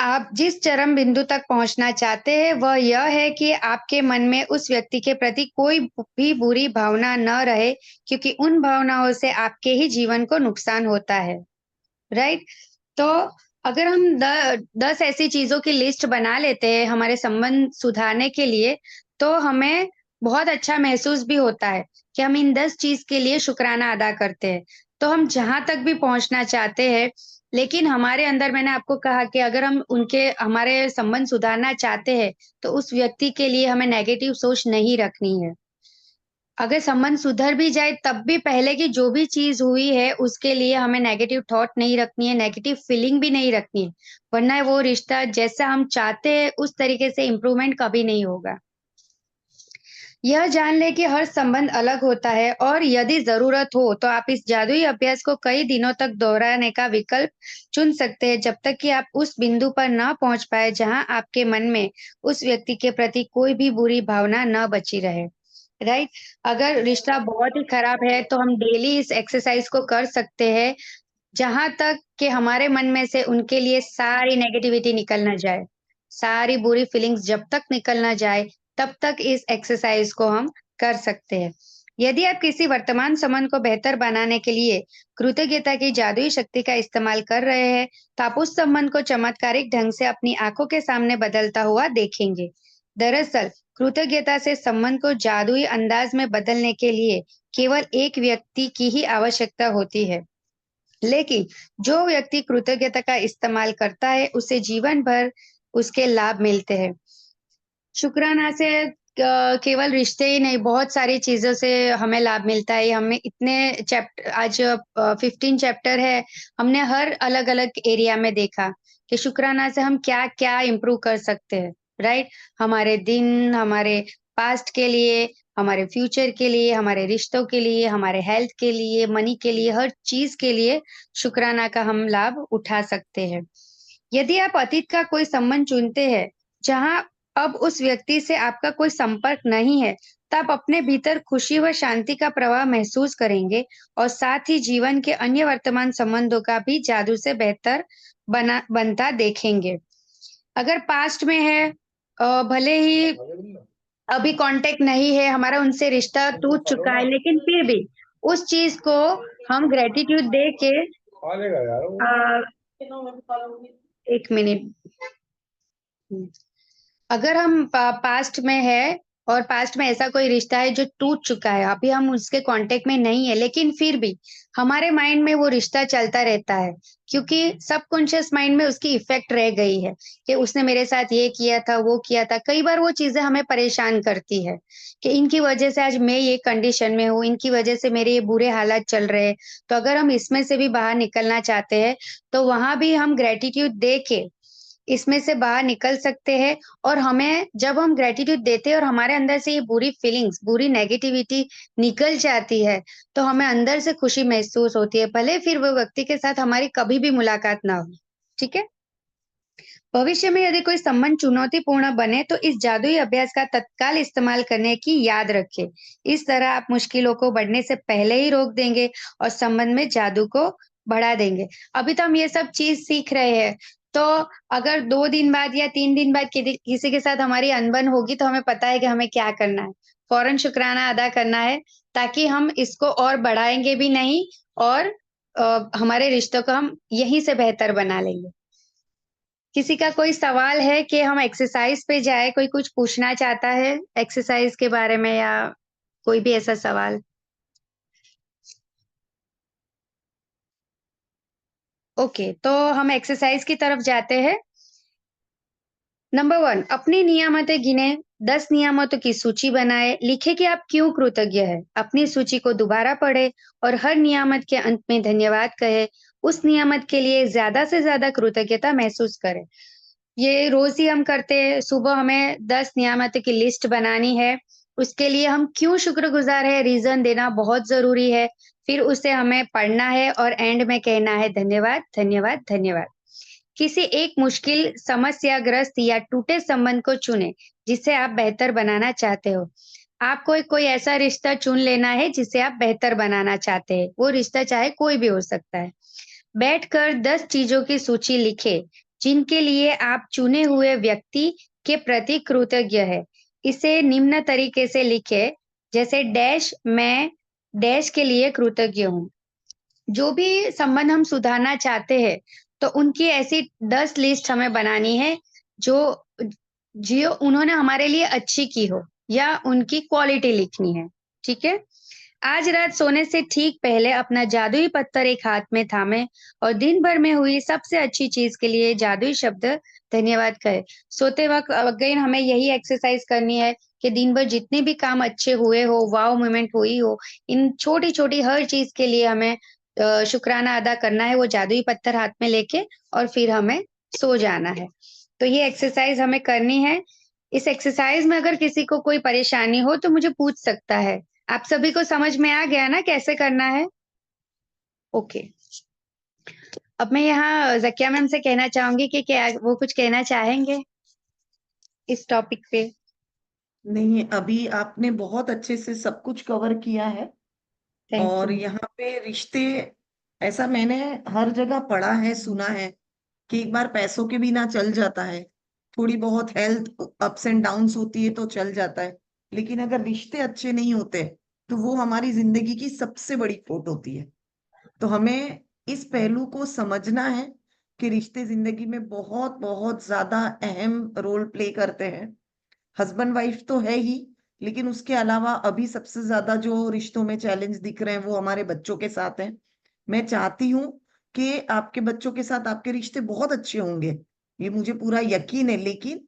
आप जिस चरम बिंदु तक पहुंचना चाहते हैं, वह यह है कि आपके मन में उस व्यक्ति के प्रति कोई भी बुरी भावना न रहे, क्योंकि उन भावनाओं से आपके ही जीवन को नुकसान होता है, राइट? तो अगर हम 10 ऐसी चीजों की लिस्ट बना लेते हैं हमारे संबंध सुधारने के लिए, तो हमें बहुत अच्छा महसूस भी होता है कि हम इन 10 चीज के लिए शुक्राना अदा करते हैं। तो हम जहां तक भी पहुंचना चाहते हैं, लेकिन हमारे अंदर मैंने आपको कहा कि अगर हम उनके हमारे संबंध सुधारना चाहते हैं, तो उस व्यक्ति के लिए हमें नेगेटिव सोच नहीं रखनी है। अगर संबंध सुधर भी जाए तब भी पहले की जो भी चीज़ हुई है उसके लिए हमें नेगेटिव थॉट नहीं रखनी है, नेगेटिव फीलिंग भी नहीं रखनी है। वरना वो रिश्ता जैसा हम चाहते हैं उस तरीके से इम्प्रूवमेंट कभी नहीं होगा। यह जान लें कि हर संबंध अलग होता है और यदि ज़रूरत हो तो आप इस जादुई अभ्यास को कई दिनों तक दोहराने का विकल्प चुन सकते हैं, जब तक कि आप उस बिंदु पर न पहुँच पाएँ जहाँ आपके मन में उस व्यक्ति के प्रति कोई भी बुरी भावना न बची रहे। राइट? अगर रिश्ता बहुत ही खराब है तो हम डेली इस एक्सरसाइज को कर सकते हैं, जहाँ तक कि हमारे मन में से उनके लिए सारी नेगेटिविटी निकल ना जाए। सारी बुरी फीलिंग्स जब तक निकल ना जाए, तब तक इस एक्सरसाइज को हम कर सकते हैं। यदि आप किसी वर्तमान संबंध को बेहतर बनाने के लिए कृतज्ञता की जादुई शक्ति का इस्तेमाल कर रहे हैं, तो आप उस संबंध को चमत्कारिक ढंग से अपनी आंखों के सामने बदलता हुआ देखेंगे। दरअसल, कृतज्ञता से संबंध को जादुई अंदाज में बदलने के लिए केवल एक व्यक्ति की ही आवश्यकता होती है। लेकिन जो व्यक्ति कृतज्ञता का इस्तेमाल करता है, उसे जीवन भर उसके लाभ मिलते हैं। शुक्राना से केवल रिश्ते ही नहीं, बहुत सारी चीज़ों से हमें लाभ मिलता है। हमें इतने आज 15 चैप्टर है, हमने हर अलग-अलग एरिया में देखा कि शुक्राना से हम क्या-क्या इम्प्रूव कर सकते हैं, राइट? हमारे दिन, हमारे पास्ट के लिए, हमारे फ्यूचर के लिए, हमारे रिश्तों के लिए, हमारे हेल्थ के लिए, मनी के लिए, हर चीज़ के लिए शुक्राना का हम लाभ उठा सकते हैं। यदि आप अतीत का कोई संबंध चुनते हैं, जहाँ अब उस व्यक्ति से आपका कोई संपर्क नहीं है, तो आप अपने भीतर खुशी व शांति का प्रवाह महसूस करेंगे और साथ ही जीवन के अन्य वर्तमान संबंधों का भी जादू से बेहतर बनता देखेंगे। अगर पास्ट में है, भले ही अभी कांटेक्ट नहीं है, हमारा उनसे रिश्ता टूट चुका है, लेकिन फिर भी उस चीज़ को हम ग्रैटिट्यूड दे के अ, 1 मिनट। अगर हम पास्ट में है और पास्ट में ऐसा कोई रिश्ता है जो टूट चुका है, अभी हम उसके कांटेक्ट में नहीं है, लेकिन फिर भी हमारे माइंड में वो रिश्ता चलता रहता है, क्योंकि सबकॉन्शियस माइंड में उसकी इफ़ेक्ट रह गई है कि उसने मेरे साथ ये किया था, वो किया था। कई बार वो चीज़ें हमें परेशान करती है कि इनकी वजह से आज मैं ये कंडीशन में हूँ, इनकी वजह से मेरे ये बुरे हालात चल रहे हैं। तो अगर हम इसमें से भी बाहर निकलना चाहते हैं, तो वहाँ भी हम ग्रैटिट्यूड दे के इसमें से बाहर निकल सकते हैं। और हमें जब हम ग्रैटिट्यूड देते हैं और हमारे अंदर से ये बुरी फीलिंग्स, बुरी नेगेटिविटी निकल जाती है, तो हमें अंदर से खुशी महसूस होती है, भले फिर वो व्यक्ति के साथ हमारी कभी भी मुलाकात ना हो। ठीक है? भविष्य में यदि कोई संबंध चुनौतीपूर्ण बने, तो इस जादुई अभ्यास का तत्काल इस्तेमाल करने की याद रखें। इस तरह आप मुश्किलों को बढ़ने से पहले ही रोक देंगे और संबंध में जादू को बढ़ा देंगे। अभी तो हम ये सब चीज़ सीख रहे हैं, तो अगर 2 दिन बाद या 3 दिन बाद किसी के साथ हमारी अनबन होगी, तो हमें पता है कि हमें क्या करना है। फ़ौरन शुकराना अदा करना है, ताकि हम इसको और बढ़ाएँगे भी नहीं और हमारे रिश्तों को हम यहीं से बेहतर बना लेंगे। किसी का कोई सवाल है कि हम एक्सरसाइज पे जाएँ, कोई कुछ पूछना चाहता है एक्सरसाइज के बारे में या कोई भी ऐसा सवाल? ओके, तो हम एक्सरसाइज की तरफ जाते हैं। नंबर 1, अपनी नियामतें गिने, 10 नियामतों की सूची बनाए, लिखे कि आप क्यों कृतज्ञ हैं। अपनी सूची को दोबारा पढ़े और हर नियामत के अंत में धन्यवाद कहे। उस नियामत के लिए ज़्यादा से ज़्यादा कृतज्ञता महसूस करें। ये रोज़ ही हम करते हैं, सुबह हमें 10 नियामतों की लिस्ट बनानी है, उसके लिए हम क्यों शुक्रगुज़ार हैं, रीज़न देना बहुत ज़रूरी है। फिर उसे हमें पढ़ना है और एंड में कहना है धन्यवाद, धन्यवाद, धन्यवाद। किसी एक मुश्किल, समस्याग्रस्त या टूटे संबंध को चुनें, जिसे आप बेहतर बनाना चाहते हो। आपको एक कोई ऐसा रिश्ता चुन लेना है, जिसे आप बेहतर बनाना चाहते हैं। वो रिश्ता चाहे कोई भी हो सकता है। बैठकर 10 चीज़ों की सूची लिखें, जिनके लिए आप चुने हुए व्यक्ति के प्रति कृतज्ञ हैं। इसे निम्न तरीके से लिखें, जैसे डैश मैं डैश के लिए कृतज्ञ हूँ। जो भी संबंध हम सुधारना चाहते हैं, तो उनकी ऐसी 10 लिस्ट हमें बनानी है, जो जो उन्होंने हमारे लिए अच्छी की हो या उनकी क्वालिटी लिखनी है, ठीक है? आज रात सोने से ठीक पहले अपना जादुई पत्थर एक हाथ में थामें और दिन भर में हुई सबसे अच्छी चीज़ के लिए जादुई शब्द धन्यवाद कहें। सोते वक़्त अगेन हमें यही एक्सरसाइज़ करनी है कि दिन भर जितने भी काम अच्छे हुए हो, वाओ मोमेंट हुई हो, इन छोटी-छोटी हर चीज़ के लिए हमें शुक्राना अदा करना है, वो जादुई पत्थर हाथ में लेके और फिर हमें सो जाना है। तो ये एक्सरसाइज़ हमें करनी है। इस एक्सरसाइज़ में अगर किसी को कोई परेशानी हो तो मुझे पूछ सकता है। आप सभी को समझ में आ गया ना कैसे करना है? ओके। अब मैं यहाँ ज़किया मैम से कहना चाहूँगी कि क्या वो कुछ कहना चाहेंगे इस टॉपिक पे? नहीं, अभी आपने बहुत अच्छे से सब कुछ कवर किया है। थैंक और यू। यहाँ पे रिश्ते, ऐसा मैंने हर जगह पढ़ा है, सुना है कि एक बार पैसों के बिना चल जाता है, थोड़ी बहुत हेल्थ अप्स एंड डाउन्स होती है तो चल जाता है, लेकिन अगर रिश्ते अच्छे नहीं होते तो वो हमारी जिंदगी की सबसे बड़ी खोट होती है। तो हमें इस पहलू को समझना है कि रिश्ते जिंदगी में बहुत बहुत ज्यादा अहम रोल प्ले करते हैं। हस्बैंड वाइफ तो है ही, लेकिन उसके अलावा अभी सबसे ज्यादा जो रिश्तों में चैलेंज दिख रहे हैं वो हमारे बच्चों के साथ हैं। मैं चाहती हूँ कि आपके बच्चों के साथ आपके रिश्ते बहुत अच्छे होंगे, ये मुझे पूरा यकीन है, लेकिन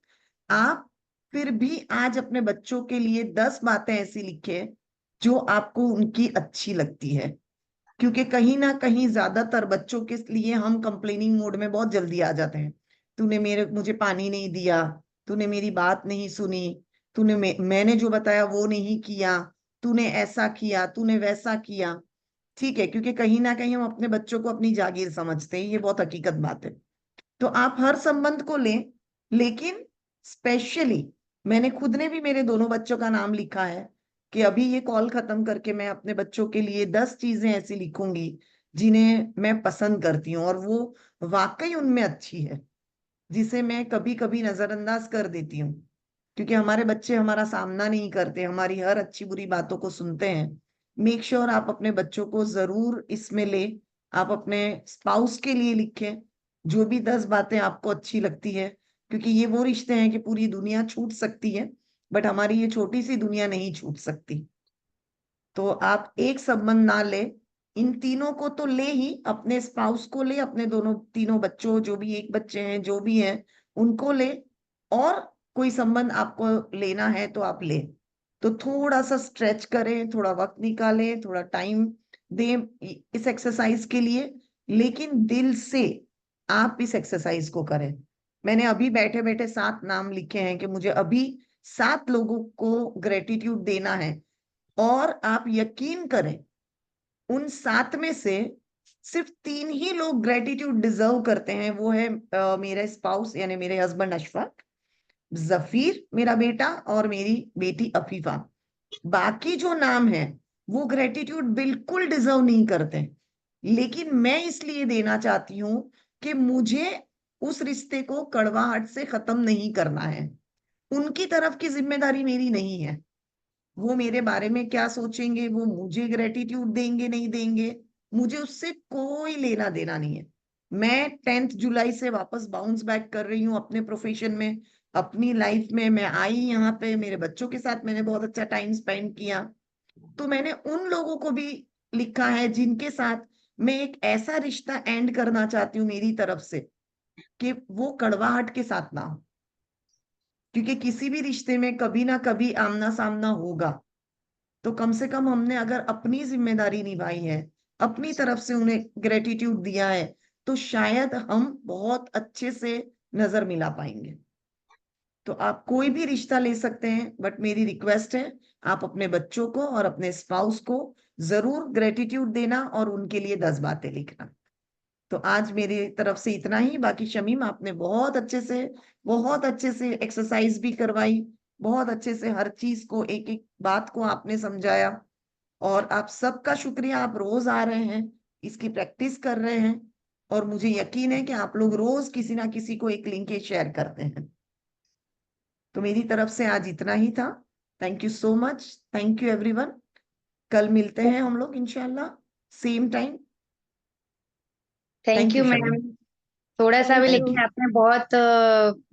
आप फिर भी आज अपने बच्चों के लिए 10 बातें ऐसी लिखें जो आपको उनकी अच्छी लगती है। क्योंकि कहीं ना कहीं ज्यादातर बच्चों के लिए हम कंप्लेनिंग मोड में बहुत जल्दी आ जाते हैं। तूने मुझे पानी नहीं दिया, तूने मेरी बात नहीं सुनी, मैंने जो बताया वो नहीं किया, तूने ऐसा किया, तूने वैसा किया। ठीक है, क्योंकि कहीं ना कहीं हम अपने बच्चों को अपनी जागीर समझते हैं, ये बहुत हकीकत बात है। तो आप हर संबंध को लें, लेकिन स्पेशली मैंने खुद ने भी मेरे दोनों बच्चों का नाम लिखा है कि अभी ये कॉल खत्म करके मैं अपने बच्चों के लिए 10 चीजें ऐसी लिखूंगी जिन्हें मैं पसंद करती हूँ और वो वाकई उनमें अच्छी है, जिसे मैं कभी कभी नजरअंदाज कर देती हूँ। क्योंकि हमारे बच्चे हमारा सामना नहीं करते, हमारी हर अच्छी बुरी बातों को सुनते हैं। मेक श्योर आप अपने बच्चों को जरूर इसमें ले। आप अपने स्पाउस के लिए लिखें जो भी 10 बातें आपको अच्छी लगती है, क्योंकि ये वो रिश्ते हैं कि पूरी दुनिया छूट सकती है, बट हमारी ये छोटी सी दुनिया नहीं छूट सकती। तो आप एक संबंध ना ले, इन तीनों को तो ले ही, अपने स्पाउस को ले, अपने दोनों तीनों बच्चों, जो भी एक बच्चे हैं जो भी हैं उनको ले, और कोई संबंध आपको लेना है तो आप ले। तो थोड़ा सा स्ट्रेच करें, थोड़ा वक्त निकालें, थोड़ा टाइम दें इस एक्सरसाइज के लिए, लेकिन दिल से आप इस एक्सरसाइज को करें। मैंने अभी बैठे बैठे 7 नाम लिखे हैं कि मुझे अभी 7 लोगों को ग्रेटिट्यूड देना है, और आप यकीन करें उन 7 में से सिर्फ 3 ही लोग ग्रेटिट्यूड डिजर्व करते हैं। वो है मेरे स्पाउस यानी मेरे हस्बैंड अशफाक, जफीर मेरा बेटा, और मेरी बेटी अफीफा। बाकी जो नाम है वो ग्रेटिट्यूड बिल्कुल डिजर्व नहीं करते, लेकिन मैं इसलिए देना चाहती हूँ कि मुझे उस रिश्ते को कड़वाहट से खत्म नहीं करना है। उनकी तरफ की जिम्मेदारी मेरी नहीं है, वो मेरे बारे में क्या सोचेंगे, वो मुझे ग्रेटिट्यूड देंगे नहीं देंगे, मुझे उससे कोई लेना देना नहीं है। मैं 10th जुलाई से वापस बाउंस बैक कर रही हूँ अपने प्रोफेशन में, अपनी लाइफ में। मैं आई यहाँ पे, मेरे बच्चों के साथ मैंने बहुत अच्छा टाइम स्पेंड किया। तो मैंने उन लोगों को भी लिखा है जिनके साथ मैं एक ऐसा रिश्ता एंड करना चाहती हूँ मेरी तरफ से कि वो कड़वाहट के साथ ना हो, क्योंकि किसी भी रिश्ते में कभी ना कभी आमना सामना होगा। तो कम से कम हमने अगर अपनी जिम्मेदारी निभाई है, अपनी तरफ से उन्हें ग्रेटिट्यूड दिया है, तो शायद हम बहुत अच्छे से नजर मिला पाएंगे। तो आप कोई भी रिश्ता ले सकते हैं, बट मेरी रिक्वेस्ट है आप अपने बच्चों को और अपने स्पाउस को जरूर ग्रेटिट्यूड देना और उनके लिए 10 बातें लिखना। तो आज मेरी तरफ से इतना ही। बाकी शमीम आपने बहुत अच्छे से एक्सरसाइज भी करवाई, बहुत अच्छे से हर चीज को, एक एक बात को आपने समझाया। और आप सबका शुक्रिया, आप रोज आ रहे हैं, इसकी प्रैक्टिस कर रहे हैं, और मुझे यकीन है कि आप लोग रोज किसी ना किसी को एक लिंक शेयर करते हैं। तो मेरी तरफ से आज इतना ही था। Thank you so much. Thank you everyone. कल मिलते हैं हम लोग इंशाल्लाह, same time. Thank thank you you Shamim. Ma'am. थोड़ा सा भी, थैंक लेकिन यू। आपने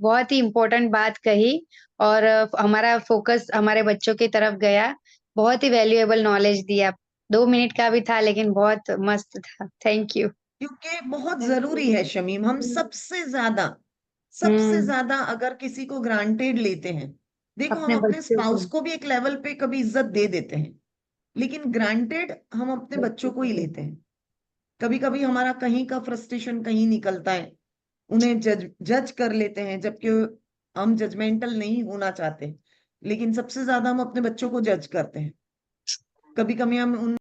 बहुत ही इम्पोर्टेंट बात कही, और हमारा फोकस हमारे बच्चों की तरफ गया। बहुत ही वैल्यूएबल नॉलेज दिया। 2 मिनट का भी था, लेकिन बहुत मस्त था। Thank you. क्योंकि बहुत जरूरी है शमीम, हम सबसे हम्म। ज्यादा अगर किसी को ग्रांटेड लेते हैं, देखो हम अपने अपने बच्चों को। स्पाउस को भी एक लेवल पे कभी इज्जत दे देते हैं, लेकिन ग्रांटेड हम अपने बच्चों को ही लेते हैं। कभी कभी हमारा कहीं का फ्रस्ट्रेशन कहीं निकलता है, उन्हें जज जज कर लेते हैं, जबकि हम जजमेंटल नहीं होना चाहते, लेकिन सबसे ज्यादा हम अपने बच्चों को जज करते हैं। कभी कभी हम उन